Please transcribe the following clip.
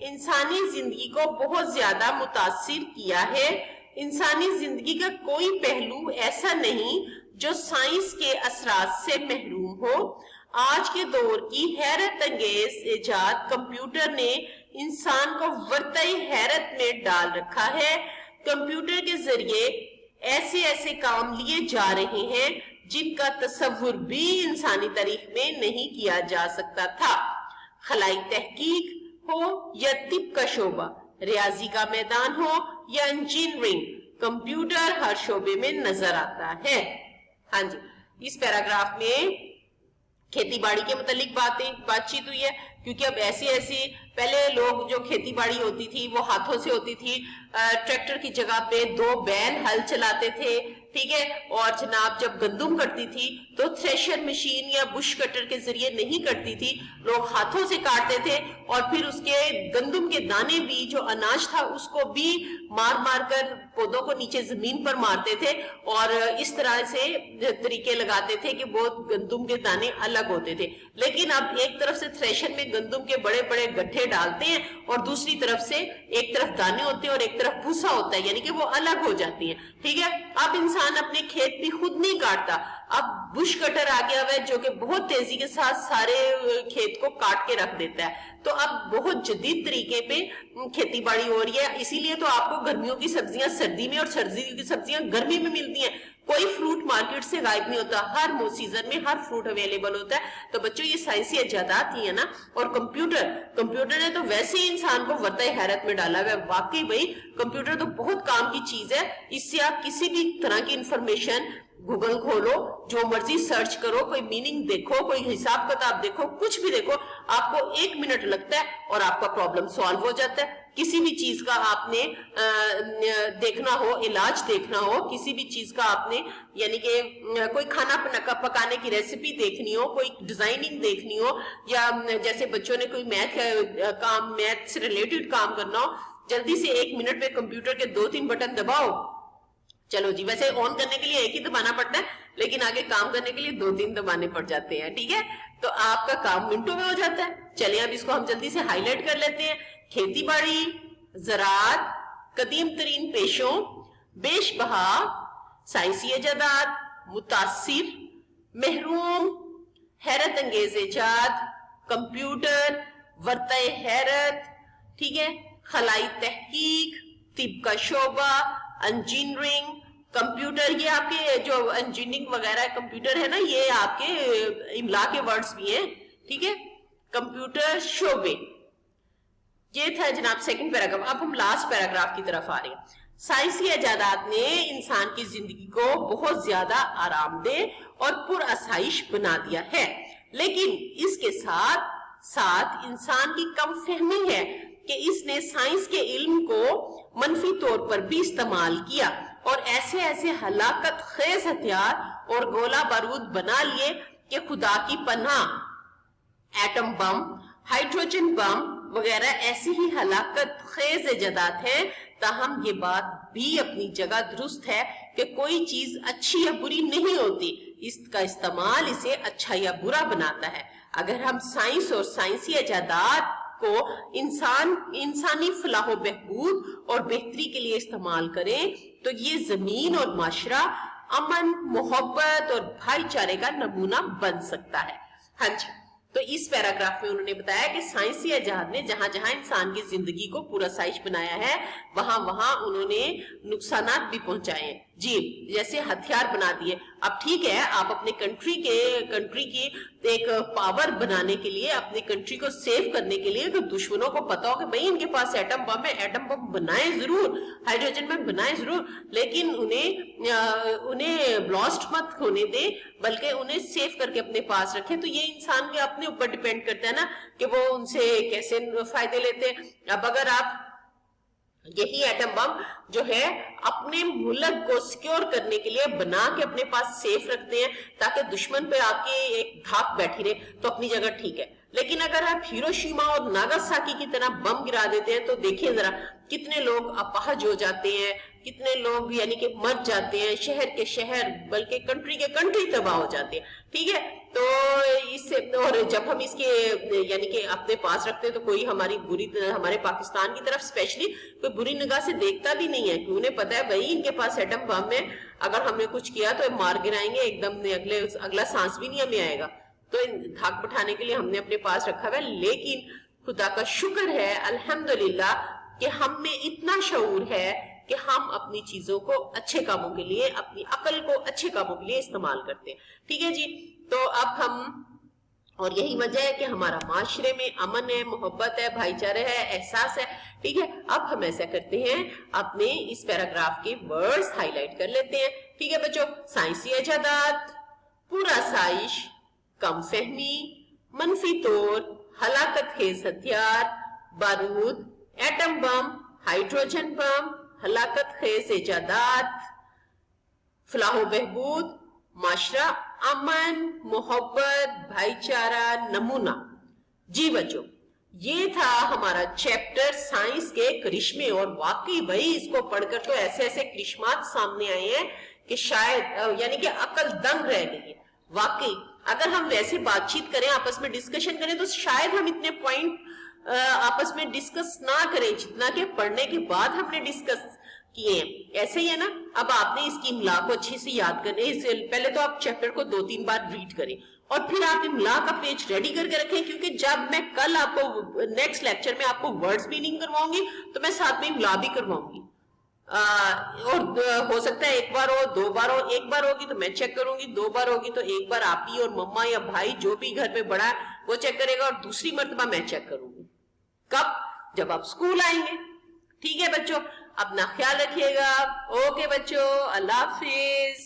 انسانی زندگی کو بہت زیادہ متاثر کیا ہے۔ انسانی زندگی کا کوئی پہلو ایسا نہیں جو سائنس کے اثرات سے محروم ہو۔ آج کے دور کی حیرت انگیز ایجاد کمپیوٹر نے انسان کو ورطۂ حیرت میں ڈال رکھا ہے۔ کمپیوٹر کے ذریعے ایسے ایسے کام لیے جا رہے ہیں جن کا تصور بھی انسانی تاریخ میں نہیں کیا جا سکتا تھا۔ خلائی تحقیق ہو یا طب کا شعبہ، ریاضی کا میدان ہو یا انجینئرنگ، کمپیوٹر ہر شعبے میں نظر آتا ہے۔ ہاں جی، اس پیراگراف میں کھیتی باڑی کے متعلق بات چیت ہوئی ہے، کیونکہ اب ایسی پہلے لوگ جو کھیتی باڑی ہوتی تھی وہ ہاتھوں سے ہوتی تھی، ٹریکٹر کی جگہ پہ 2 بیل ہل چلاتے تھے، ٹھیک ہے، اور جناب جب گندم کٹتی تھی تو تھریشر مشین یا بش کٹر کے ذریعے نہیں کٹتی تھی، لوگ ہاتھوں سے کاٹتے تھے، اور پھر اس کے گندم کے دانے بھی، جو اناج تھا اس کو بھی مار کر پودوں کو نیچے زمین پر مارتے تھے، اور اس طرح سے طریقے لگاتے تھے کہ وہ گندم کے دانے الگ ہوتے تھے۔ لیکن اب ایک طرف سے تھریشر میں گندم کے بڑے بڑے گٹھے ڈالتے ہیں، اور دوسری طرف سے ایک طرف دانے ہوتے ہیں اور ایک طرف بھوسا ہوتا ہے، یعنی کہ وہ الگ ہو جاتی ہیں، ٹھیک ہے۔ اب انسان اپنے کھیت بھی خود نہیں کاٹتا، اب بش کٹر آ گیا ہے جو کہ بہت تیزی کے ساتھ سارے کھیت کو کاٹ کے رکھ دیتا ہے۔ تو اب بہت جدید طریقے پہ کھیتی باڑی ہو رہی ہے، اسی لیے تو آپ کو گرمیوں کی سبزیاں سردی میں اور سردیوں کی سبزیاں گرمی میں ملتی ہیں۔ کوئی فروٹ مارکیٹ سے غائب نہیں ہوتا، ہر سیزن میں ہر فروٹ اویلیبل ہوتا ہے۔ تو بچوں یہ سائنسی ایجادات ہی ہے نا۔ اور کمپیوٹر نے تو ویسے ہی انسان کو ورطۂ حیرت میں ڈالا ہوا ہے۔ واقعی بھائی کمپیوٹر تو بہت کام کی چیز ہے، اس سے آپ کسی بھی طرح کی انفارمیشن گوگل کھولو، جو مرضی سرچ کرو، کوئی میننگ دیکھو، کوئی حساب کتاب دیکھو، کچھ بھی دیکھو، آپ کو 1 منٹ لگتا ہے اور آپ کا پرابلم سالو ہو جاتا ہے۔ کسی بھی چیز کا آپ نے دیکھنا ہو، علاج دیکھنا ہو، کسی بھی چیز کا آپ نے یعنی کہ کوئی کھانا پکانے کی ریسیپی دیکھنی ہو، کوئی ڈیزائننگ دیکھنی ہو، یا جیسے بچوں نے کوئی میتھ سے ریلیٹڈ کام کرنا ہو، جلدی سے 1 منٹ میں کمپیوٹر کے 2-3 بٹن دباؤ، چلو جی۔ ویسے آن کرنے کے لیے ایک ہی دبانا پڑتا ہے، لیکن آگے کام کرنے کے لیے 2-3 دبانے پڑ جاتے ہیں، ٹھیک ہے۔ تو آپ کا کام منٹوں میں ہو جاتا ہے۔ چلیے اب اس کو ہم جلدی سے ہائی لائٹ کر لیتے ہیں۔ کھیتی باڑی، زراعت، قدیم ترین پیشوں، بیش بہا سائنسی ایجادات، متاثر، محروم، حیرت انگیز ایجاد، کمپیوٹر، ورطۂ حیرت، ٹھیک ہے، خلائی تحقیق، طب کا شعبہ، انجینئرنگ، کمپیوٹر، یہ آپ کے جو انجینئرنگ وغیرہ کمپیوٹر ہے نا، یہ آپ کے املا کے ورڈز بھی ہیں، ٹھیک ہے۔ کمپیوٹر شعبے، یہ تھا جناب سیکنڈ پیراگراف۔ اب ہم لاسٹ پیراگراف کی طرف آ رہے ہیں۔ سائنسی ایجادات نے انسان کی زندگی کو بہت زیادہ آرام دہ اور پر آسائش بنا دیا ہے، لیکن اس کے ساتھ ساتھ انسان کی کم فہمی ہے کہ اس نے سائنس کے علم کو منفی طور پر بھی استعمال کیا اور ایسے ہلاکت خیز ہتھیار اور گولہ بارود بنا لیے کہ خدا کی پناہ ایٹم بم، ہائیڈروجن بم وغیرہ ایسی ہی ہلاکت خیز ایجادات ہیں۔ تاہم یہ بات بھی اپنی جگہ درست ہے کہ کوئی چیز اچھی یا بری نہیں ہوتی، اس کا استعمال اسے اچھا یا برا بناتا ہے۔ اگر ہم سائنس اور سائنسی ایجادات کو انسانی فلاح و بہبود اور بہتری کے لیے استعمال کریں تو یہ زمین اور معاشرہ امن، محبت اور بھائی چارے کا نمونہ بن سکتا ہے۔ ہاں جی، تو اس پیراگراف میں انہوں نے بتایا کہ سائنسی ایجاد نے جہاں جہاں انسان کی زندگی کو پورا سائش بنایا ہے، وہاں وہاں انہوں نے نقصانات بھی پہنچائے ہیں جی، جیسے ہتھیار بنا دیے۔ اب ٹھیک ہے، آپ اپنے کنٹری کی ایک پاور بنانے کے لیے، اپنی کنٹری کو سیو کرنے کے لیے، تو دشمنوں کو پتا ہو کہ بھئی ان کے پاس ایٹم بم ہے، ایٹم بم بنائیں ضرور، ہائیڈروجن بم بنائیں ضرور، لیکن انہیں بلاسٹ مت ہونے دیں، بلکہ انہیں سیو کر کے اپنے پاس رکھیں۔ تو یہ انسان کے اپنے اوپر ڈیپینڈ کرتا ہے نا کہ وہ ان سے کیسے فائدے لیتے ہیں۔ اب اگر آپ یہی ایٹم بم جو ہے اپنے ملک کو سیکیور کرنے کے لیے بنا کے اپنے پاس سیف رکھتے ہیں تاکہ دشمن پہ آپ کی ایک دھاک بیٹھی رہے، تو اپنی جگہ ٹھیک ہے، لیکن اگر آپ ہیروشیما اور ناگاساکی کی طرح بم گرا دیتے ہیں تو دیکھیں ذرا کتنے لوگ اپاہج ہو جاتے ہیں، کتنے لوگ یعنی کہ مر جاتے ہیں، شہر کے شہر بلکہ کنٹری کے کنٹری تباہ ہو جاتے ہیں، ٹھیک ہے؟ تو اس سے، اور جب ہم اس کے یعنی کہ اپنے پاس رکھتے ہیں تو کوئی ہماری ہمارے پاکستان کی طرف اسپیشلی کوئی بری نگاہ سے دیکھتا بھی نہیں ہے، کہ انہیں پتا ہے بھائی ان کے پاس ایٹم بم ہے، اگر ہم نے کچھ کیا تو مار گرائیں گے ایک دم، اگلا سانس بھی نہیں ہمیں آئے گا، تو دھاک بٹھانے کے لیے ہم نے اپنے پاس رکھا ہوا ہے۔ لیکن خدا کا شکر ہے الحمدللہ کہ ہم میں اتنا شعور ہے کہ ہم اپنی چیزوں کو اچھے کاموں کے لیے، اپنی عقل کو اچھے کاموں کے لیے استعمال کرتے ہیں، ٹھیک ہے جی؟ تو اب ہم، اور یہی وجہ ہے کہ ہمارا معاشرے میں امن ہے، محبت ہے، بھائی چارہ ہے، احساس ہے، ٹھیک ہے؟ اب ہم ایسا کرتے ہیں، اپنے اس پیراگراف کے ورڈز ہائی لائٹ کر لیتے ہیں، ٹھیک ہے بچوں؟ سائنسی ایجادات، پورا سائش، کم فہمی، منفی طور، ہلاکت خیز ہتھیار، بارود، ایٹم بم، ہائیڈروجن بم، ہلاکت خیز ایجادات، فلاح و بہبود، معاشرہ، امن، محبت، بھائی چارہ، نمونہ۔ جی بچوں، یہ تھا ہمارا چیپٹر سائنس کے کرشمے، اور واقعی بھائی اس کو پڑھ کر تو ایسے ایسے کرشمات سامنے آئے ہیں کہ شاید یعنی کہ عقل دنگ رہ گئی ہے۔ واقعی اگر ہم ویسے بات چیت کریں، آپس میں ڈسکشن کریں، تو شاید ہم اتنے پوائنٹ آپس میں ڈسکس نہ کریں جتنا کہ پڑھنے کے بعد ہم نے ڈسکس کیے ہیں۔ ایسے ہی ہے نا؟ اب آپ نے اس کی املا کو اچھے سے یاد کرنے سے پہلے تو آپ چیپٹر کو 2-3 بار ریڈ کریں، اور پھر آپ املا کا پیج ریڈی کر کے رکھیں، کیونکہ جب میں کل آپ کو نیکسٹ لیکچر میں آپ کو ورڈز میننگ کرواؤں گی تو میں ساتھ میں املا بھی کرواؤں گی، اور ہو سکتا ہے ایک بار ہو، 2 بار ہو، ایک بار ہوگی تو میں چیک کروں گی، 2 بار ہوگی تو ایک بار آپ ہی اور مما یا بھائی جو بھی گھر میں بڑا ہے وہ چیک کرے گا، اور دوسری مرتبہ میں چیک کروں گی۔ کب؟ جب آپ اسکول آئیں گے، ٹھیک ہے بچوں؟ اپنا خیال رکھیے گا۔ اوکے بچوں، اللہ حافظ۔